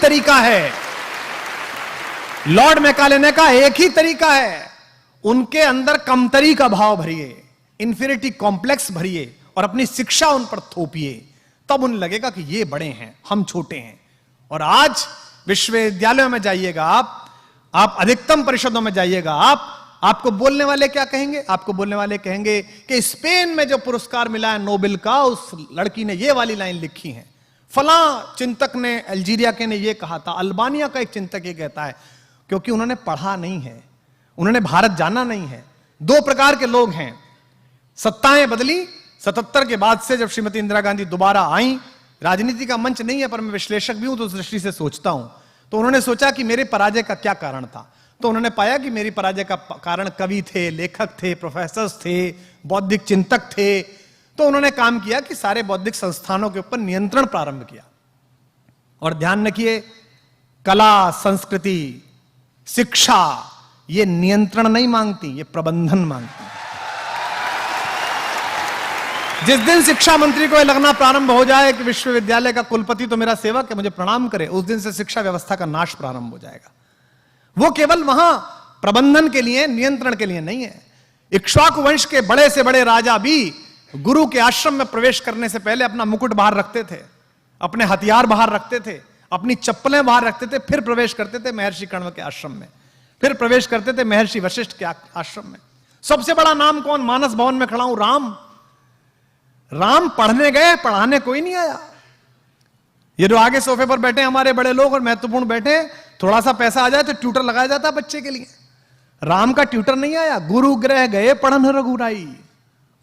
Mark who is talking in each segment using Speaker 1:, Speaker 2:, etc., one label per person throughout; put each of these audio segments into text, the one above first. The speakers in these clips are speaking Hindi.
Speaker 1: तरीका है, लॉर्ड मैकाले ने कहा एक ही तरीका है, उनके अंदर कमतरी का भाव भरिए, इंफीरियरिटी कॉम्प्लेक्स भरिए और अपनी शिक्षा उन पर थोपिए, तब उन्हें लगेगा कि ये बड़े हैं, हम छोटे हैं। और आज विश्वविद्यालयों में जाइएगा आप अधिकतम परिषदों में जाइएगा आपको बोलने वाले क्या कहेंगे? आपको बोलने वाले कहेंगे कि स्पेन में जो पुरस्कार मिला है नोबेल का, उस लड़की ने ये वाली लाइन लिखी है, फलां चिंतक ने, अल्जीरिया के ने ये कहा था, अल्बानिया का एक चिंतक ये कहता है, क्योंकि उन्होंने पढ़ा नहीं है, उन्होंने भारत जाना नहीं है। दो प्रकार के लोग हैं, सत्ताएं बदली 77 के बाद से, जब श्रीमती इंदिरा गांधी दोबारा आई, राजनीति का मंच नहीं है पर मैं विश्लेषक भी हूं तो उस दृष्टि से सोचता हूं, तो उन्होंने सोचा कि मेरे पराजय का क्या कारण था, तो उन्होंने पाया कि मेरी पराजय का कारण कवि थे, लेखक थे, प्रोफेसर थे, बौद्धिक चिंतक थे। तो उन्होंने काम किया कि सारे बौद्धिक संस्थानों के ऊपर नियंत्रण प्रारंभ किया। और ध्यान रखिए, कला, संस्कृति, शिक्षा ये नियंत्रण नहीं मांगती, ये प्रबंधन मांगती। जिस दिन शिक्षा मंत्री को यह लगना प्रारंभ हो जाए कि विश्वविद्यालय का कुलपति तो मेरा सेवक है, मुझे प्रणाम करे, उस दिन से शिक्षा व्यवस्था का नाश प्रारंभ हो जाएगा। वो केवल वहां प्रबंधन के लिए, नियंत्रण के लिए नहीं है। इक्ष्वाकु वंश के बड़े से बड़े राजा भी गुरु के आश्रम में प्रवेश करने से पहले अपना मुकुट बाहर रखते थे, अपने हथियार बाहर रखते थे, अपनी चप्पलें बाहर रखते थे, फिर प्रवेश करते थे महर्षि कण्व के आश्रम में, फिर प्रवेश करते थे महर्षि वशिष्ठ के आश्रम में। सबसे बड़ा नाम कौन? मानस भवन में खड़ा हूं, राम पढ़ने गए, पढ़ाने कोई नहीं आया। ये जो आगे सोफे पर बैठे हमारे बड़े लोग और महत्वपूर्ण बैठे, थोड़ा सा पैसा आ जाए तो ट्यूटर लगाया जाता बच्चे के लिए। राम का ट्यूटर नहीं आया। गुरु गृह गए पढ़न रघुराई,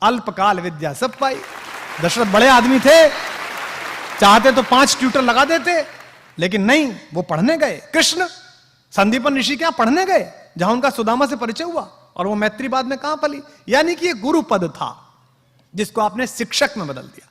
Speaker 1: अल्पकाल विद्या सब पाई। दशरथ बड़े आदमी थे, चाहते तो 5 ट्यूटर लगा देते, लेकिन नहीं, वो पढ़ने गए। कृष्ण संदीपन ऋषि क्या पढ़ने गए, जहां उनका सुदामा से परिचय हुआ, और वो मैत्री बाद में कहां पली। यानी कि ये गुरु पद था जिसको आपने शिक्षक में बदल दिया।